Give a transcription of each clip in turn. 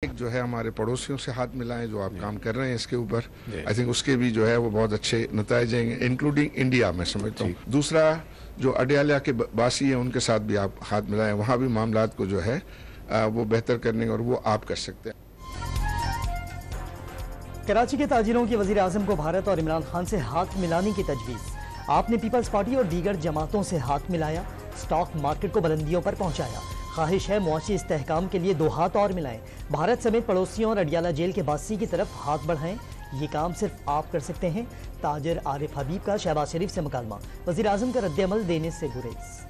ایک جو ہے ہمارے پڑوسیوں سے ہاتھ ملائیں جو آپ کام کر رہے ہیں اس کے اوپر آئی تھنک اس کے بھی جو ہے وہ بہت اچھے نتائج ہیں انکلوڈنگ انڈیا میں سمجھتا ہوں. دوسرا جو اڈیالہ کے باسی ہیں ان کے ساتھ بھی آپ ہاتھ ملائیں, وہاں بھی معاملات کو جو ہے وہ بہتر کرنے اور وہ آپ کر سکتے ہیں. کراچی کے تاجروں کی وزیر اعظم کو بھارت اور عمران خان سے ہاتھ ملانے کی تجویز. آپ نے پیپلز پارٹی اور دیگر جماعتوں سے ہاتھ ملایا, سٹاک مارکیٹ کو بلندیوں پر پہنچایا. خواہش ہے معاشی استحکام کے لیے دو ہاتھ اور ملائیں. بھارت سمیت پڑوسیوں اور اڈیالہ جیل کے باسی کی طرف ہاتھ بڑھائیں. یہ کام صرف آپ کر سکتے ہیں. تاجر عارف حبیب کا شہباز شریف سے مکالمہ, وزیر اعظم کا رد عمل دینے سے گریز.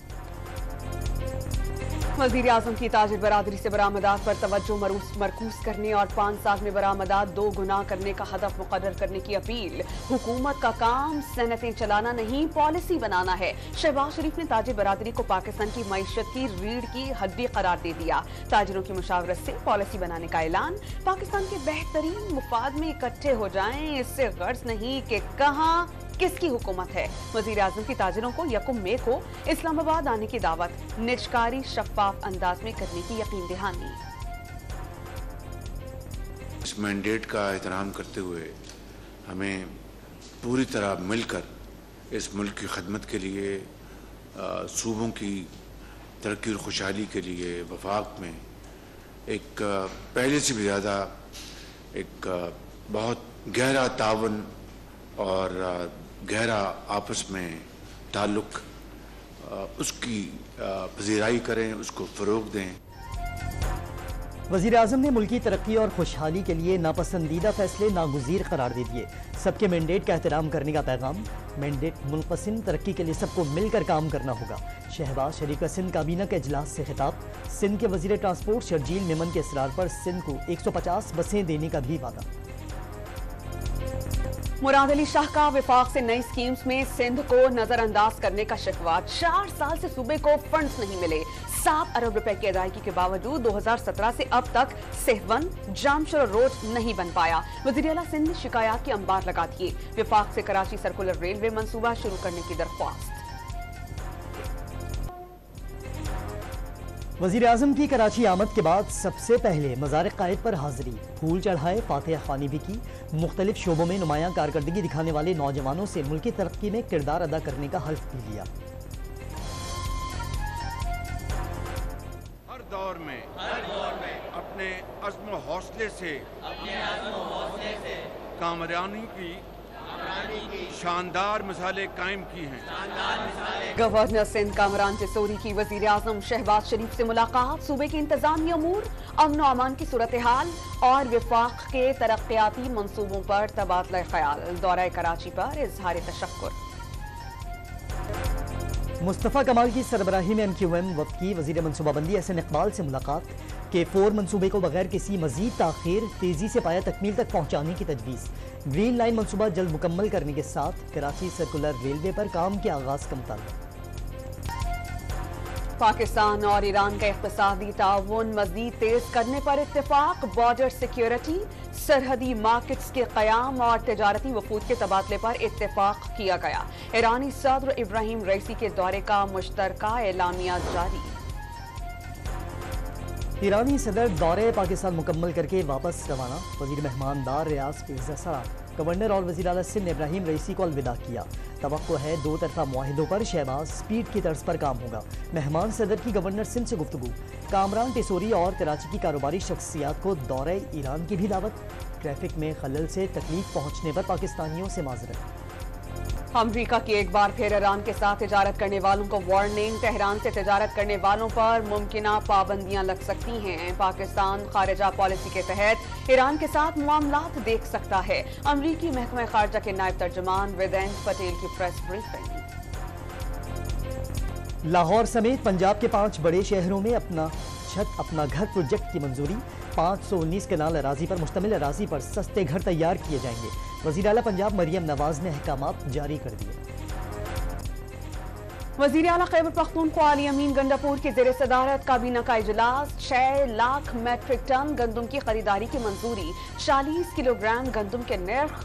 وزیر اعظم کی تاجر برادری سے برآمدات پر توجہ مرکوز کرنے اور 5 سال میں برآمدات 2 گنا کرنے کا ہدف مقرر کرنے کی اپیل. حکومت کا کام صنعتیں چلانا نہیں, پالیسی بنانا ہے. شہباز شریف نے تاجر برادری کو پاکستان کی معیشت کی ریڑھ کی ہڈی قرار دے دیا. تاجروں کی مشاورت سے پالیسی بنانے کا اعلان. پاکستان کے بہترین مفاد میں اکٹھے ہو جائیں, اس سے غرض نہیں کہ کہاں کس کی حکومت ہے. وزیر اعظم کی تاجروں کو 1 مئی کو اسلام آباد آنے کی دعوت. نجکاری شفاف انداز میں کرنے کی یقین دہانی. اس مینڈیٹ کا احترام کرتے ہوئے ہمیں پوری طرح مل کر اس ملک کی خدمت کے لیے, صوبوں کی ترقی اور خوشحالی کے لیے وفاق میں ایک پہلے سے بھی زیادہ ایک بہت گہرا تعاون اور گہرا آپس میں تعلق اس کی پذیرائی کریں, اس کو فروغ دیں. وزیر اعظم نے ملکی ترقی اور خوشحالی کے لیے ناپسندیدہ فیصلے ناگزیر قرار دے دیے. سب کے مینڈیٹ کا احترام کرنے کا پیغام. مینڈیٹ منقسم, ترقی کے لیے سب کو مل کر کام کرنا ہوگا. شہباز شریف کا سندھ کابینہ کے اجلاس سے خطاب. سندھ کے وزیر ٹرانسپورٹ شرجیل میمن کے اصرار پر سندھ کو 150 بسیں دینے کا بھی وعدہ. مراد علی شاہ کا وفاق سے نئی سکیمز میں سندھ کو نظر انداز کرنے کا شکوہ. 4 سال سے صوبے کو فنڈز نہیں ملے. 7 ارب روپے کی ادائیگی کے باوجود 2017 سے اب تک سہون جامشر روڈ نہیں بن پایا. وزیر اعلیٰ سندھ نے شکایات کے انبار لگا دیے. وفاق سے کراچی سرکولر ریلوے منصوبہ شروع کرنے کی درخواست. وزیر اعظم کی کراچی آمد کے بعد سب سے پہلے مزار قائد پر حاضری. پھول چڑھائے, فاتحہ خوانی بھی کی. مختلف شعبوں میں نمایاں کارکردگی دکھانے والے نوجوانوں سے ملکی ترقی میں کردار ادا کرنے کا حلف بھی لیا. ہر دور میں اپنے عزم و حوصلے سے کامرانی کی شاندار مثالیں قائم کی ہیں. گورنر سندھ کامران جسوری کی وزیر اعظم شہباز شریف سے ملاقات. صوبے کے انتظامی امور, امن و امان کی صورتحال اور وفاق کے ترقیاتی منصوبوں پر تبادلہ خیال. دورہ کراچی پر اظہار تشکر. مصطفیٰ کمال کی سربراہی میں MQM وفد کی وزیر منصوبہ بندی احسن اقبال سے ملاقات. K4 منصوبے کو بغیر کسی مزید تاخیر تیزی سے پایہ تکمیل تک پہنچانے کی تجویز. گرین لائن منصوبہ جلد مکمل کرنے کے ساتھ کراچی سرکولر ریلوے پر کام کے آغاز کا مطالبہ. پاکستان اور ایران کا اقتصادی تعاون مزید تیز کرنے پر اتفاق. بارڈر سیکیورٹی, سرحدی مارکیٹس کے قیام اور تجارتی وفود کے تبادلے پر اتفاق کیا گیا. ایرانی صدر ابراہیم رئیسی کے دورے کا مشترکہ اعلامیہ جاری. ایرانی صدر دورے پاکستان مکمل کر کے واپس روانہ. وزیر مہماندار ریاض فیض سرا, گورنر اور وزیر اعلیٰ سندھ ابراہیم رئیسی کو الوداع کیا. توقع ہے 2 طرفہ معاہدوں پر شہباز سپیڈ کی طرز پر کام ہوگا. مہمان صدر کی گورنر سندھ سے گفتگو. کامران ٹیسوری اور کراچی کی کاروباری شخصیات کو دورہ ایران کی بھی دعوت. ٹریفک میں خلل سے تکلیف پہنچنے پر پاکستانیوں سے معذرت. امریکہ کی ایک بار پھر ایران کے ساتھ تجارت کرنے والوں کو وارننگ. تہران سے تجارت کرنے والوں پر ممکنہ پابندیاں لگ سکتی ہیں. پاکستان خارجہ پالیسی کے تحت ایران کے ساتھ معاملات دیکھ سکتا ہے. امریکی محکمہ خارجہ کے نائب ترجمان ویدینت پٹیل کی پریس بریفنگ. لاہور سمیت پنجاب کے 5 بڑے شہروں میں اپنا چھت اپنا گھر پروجیکٹ کی منظوری. 519 کنال اراضی پر مشتمل اراضی پر سستے گھر تیار کیے جائیں گے. وزیر اعلیٰ پنجاب مریم نواز نے احکامات جاری کر دیے. وزیر اعلیٰ خیبر پختونخوا علی امین گنڈاپور کی زیر صدارت کابینہ کا اجلاس. 6 لاکھ میٹرک ٹن گندم کی خریداری کی منظوری. 40 کلو گرام گندم کے نرخ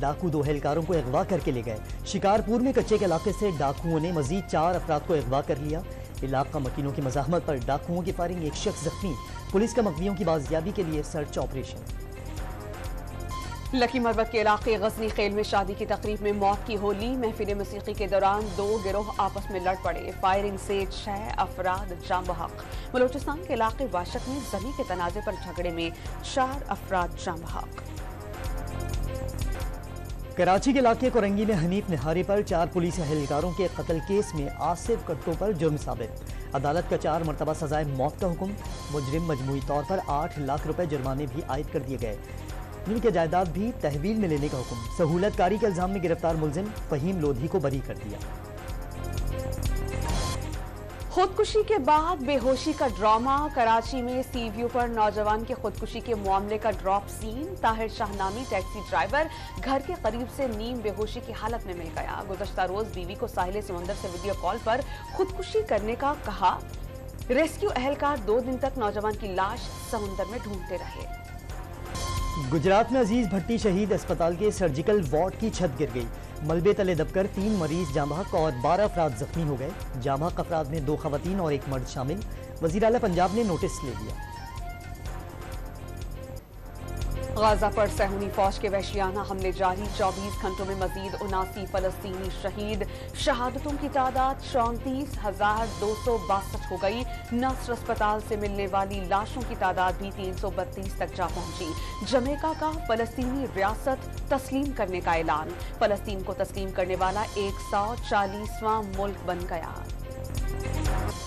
ڈاکو 2 اہلکاروں کو اغوا کر کے لے گئے۔ شکارپور میں کچے کے علاقے سے ڈاکوؤں نے مزید 4 افراد کو اغوا کر لیا۔ علاقہ مکینوں کی مزاحمت پر ڈاکوؤں کی فائرنگ، 1 شخص زخمی۔ پولیس کا مغویوں کی بازیابی کے لیے سرچ آپریشن۔ لکی مربت کے علاقے غزنی خیل میں شادی کی تقریب میں موت کی ہولی۔ محفل موسیقی کے دوران 2 گروہ آپس میں لڑ پڑے، فائرنگ سے 6 افراد جاں بحق۔ بلوچستان کے علاقے واشک میں زمین کے تنازع پر جھگڑے میں 4 افراد جاں بحق۔ کراچی کے علاقے کورنگی میں حنیف نہاری پر 4 پولیس اہلکاروں کے قتل کیس میں آصف کٹو پر جرم ثابت۔ عدالت کا 4 مرتبہ سزائے موت کا حکم۔ مجرم مجموعی طور پر 8 لاکھ روپے جرمانے بھی عائد کر دیے گئے۔ ان کی جائیداد بھی تحویل میں لینے کا حکم۔ سہولت کاری کے الزام میں گرفتار ملزم فہیم لودھی کو بری کر دیا۔ خودکشی کے بعد بے ہوشی کا ڈرامہ۔ کراچی میں سی ویو پر نوجوان کے خودکشی کے معاملے کا ڈراپ سین۔ طاہر شاہ نامی ٹیکسی ڈرائیور گھر کے قریب سے نیم بے ہوشی کی حالت میں مل گیا۔ گزشتہ روز بیوی کو ساحل سمندر سے ویڈیو کال پر خودکشی کرنے کا کہا۔ ریسکیو اہلکار 2 دن تک نوجوان کی لاش سمندر میں ڈھونڈتے رہے۔ گجرات میں عزیز بھٹی شہید اسپتال کے سرجیکل وارڈ کی چھت گر گئی۔ ملبے تلے دب کر 3 مریض جاں بحق اور 12 افراد زخمی ہو گئے۔ جاں بحق افراد میں 2 خواتین اور 1 مرد شامل۔ وزیر اعلیٰ پنجاب نے نوٹس لے لیا۔ غزہ پر صہیونی فوج کے وحشیانہ حملے جاری۔ 24 گھنٹوں میں مزید 79 فلسطینی شہید۔ شہادتوں کی تعداد 34,262 ہو گئی۔ نصر اسپتال سے ملنے والی لاشوں کی تعداد بھی 332 تک جا پہنچی۔ جمیکا کا فلسطینی ریاست تسلیم کرنے کا اعلان۔ فلسطین کو تسلیم کرنے والا 140واں ملک بن گیا۔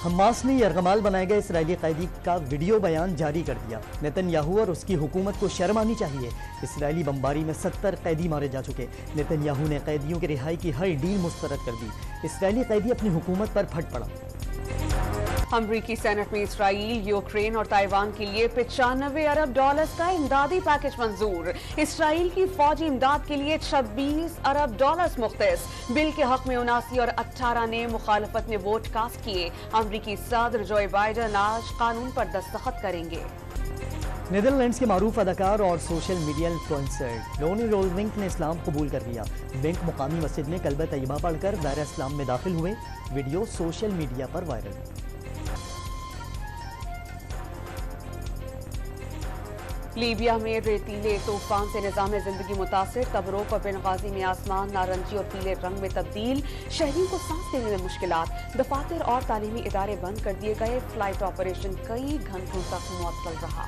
حماس نے یرغمال بنائے گئے اسرائیلی قیدی کا ویڈیو بیان جاری کر دیا۔ نیتن یاہو اور اس کی حکومت کو شرم آنی چاہیے۔ اسرائیلی بمباری میں 70 قیدی مارے جا چکے۔ نیتن یاہو نے قیدیوں کی رہائی کی ہر ڈیل مسترد کر دی۔ اسرائیلی قیدی اپنی حکومت پر پھٹ پڑا۔ امریکی سینٹ میں اسرائیل، یوکرین اور تائیوان کے لیے $95 ارب کا امدادی پیکج منظور۔ اسرائیل کی فوجی امداد کے لیے $26 ارب مختص۔ بل کے حق میں 79 اور 18 نے مخالفت میں ووٹ کاسٹ کیے۔ امریکی صدر جو بائیڈن آج قانون پر دستخط کریں گے۔ نیدرلینڈز کے معروف اداکار اور سوشل میڈیا انفلوئنسر ڈونی رولونک نے اسلام قبول کر لیا۔ وینک مقامی مسجد میں کلمہ طیبہ پڑھ کر دائرہ اسلام میں داخل ہوئے۔ ویڈیو سوشل میڈیا پر وائرل۔ لیبیا میں ریتیلے طوفان سے نظام زندگی متاثر۔ تبروک اور بنغازی میں آسمان نارنجی اور پیلے رنگ میں تبدیل۔ شہریوں کو سانس لینے میں مشکلات۔ دفاتر اور تعلیمی ادارے بند کر دیے گئے۔ فلائٹ آپریشن کئی گھنٹوں تک معطل رہا۔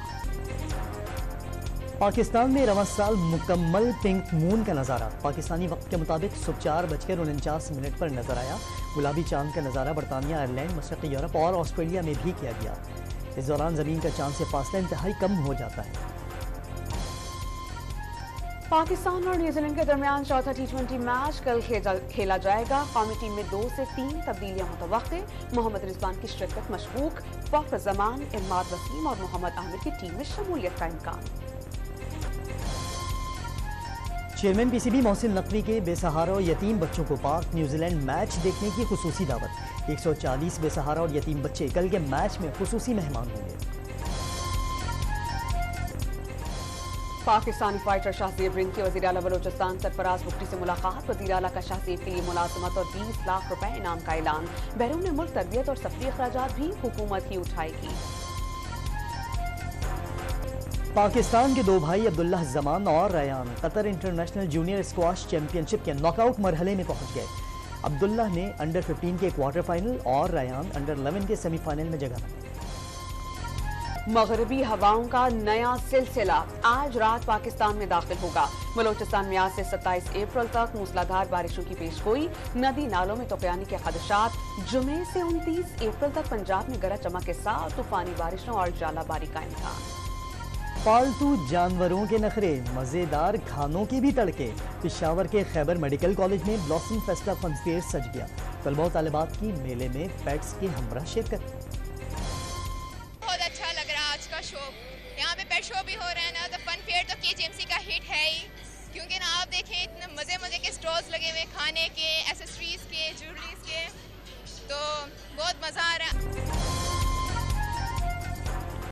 پاکستان میں رواں سال مکمل پنک مون کا نظارہ۔ پاکستانی وقت کے مطابق صبح 4:49 پر نظر آیا۔ گلابی چاند کا نظارہ برطانیہ، آئرلینڈ، مشرقی یورپ اور آسٹریلیا میں بھی کیا گیا۔ اس دوران زمین کا چاند سے فاصلہ انتہائی کم ہو جاتا ہے۔ پاکستان اور نیوزی لینڈ کے درمیان چوتھا T20 میچ کل کھیلا جائے گا۔ قومی ٹیم میں 2 سے 3 تبدیلیاں متوقع۔ محمد رضوان کی شرکت مشکوک۔ فخر زمان، عماد وسیم اور محمد عامر کی ٹیم میں شمولیت کا امکان۔ چیئرمین PCB محسن نقوی کے بے سہارا اور یتیم بچوں کو پاک نیوزی لینڈ میچ دیکھنے کی خصوصی دعوت۔ 140 بے سہارا اور یتیم بچے کل کے میچ میں خصوصی مہمان ہوں گے۔ پاکستانی فائٹر شاہزیب رنگ کی وزیر اعلیٰ بلوچستان سرفراز بگٹی سے ملاقات۔ وزیر اعلیٰ کا شاہزیب کے لیے ملازمت اور 20 لاکھ روپے انعام کا اعلان۔ بیرون ملک تربیت اور سفری اخراجات بھی حکومت ہی اٹھائے گی۔ پاکستان کے 2 بھائی عبداللہ زمان اور ریان قطر انٹرنیشنل جونیئر اسکواش چیمپئن شپ کے ناک آؤٹ مرحلے میں پہنچ گئے۔ عبداللہ نے انڈر 15 کے کوارٹر فائنل اور ریان انڈر 11 کے سیمی فائنل میں جگہ بنائی۔ مغربی ہواؤں کا نیا سلسلہ آج رات پاکستان میں داخل ہوگا۔ بلوچستان میں آج سے 27 اپریل تک موسلادھار بارشوں کی پیش گوئی۔ ندی نالوں میں طوفانی کے خدشات۔ جمعے سے 29 اپریل تک پنجاب میں گرج چمک کے ساتھ طوفانی بارشوں اور ژالہ باری کا امکان۔ پالتو جانوروں کے نخرے، مزیدار کھانوں کی بھی تڑکے۔ پشاور کے خیبر میڈیکل کالج میں بلاسم فیسٹا فن فیئر سج گیا۔ طلباء و طالبات کی میلے میں پیٹس کے ہمراہ شرکت۔ بہت اچھا لگ رہا آج کا شو۔ یہاں پہ پیٹ شو بھی ہو رہا ہے نا، تو فن فیئر تو KGMC کا ہٹ ہے ہی، کیونکہ نا آپ دیکھیں اتنے مزے کے سٹالز لگے ہوئے کھانے کے، ایسیسریز کے، جیولریز کے، تو بہت مزہ آ رہا ہے۔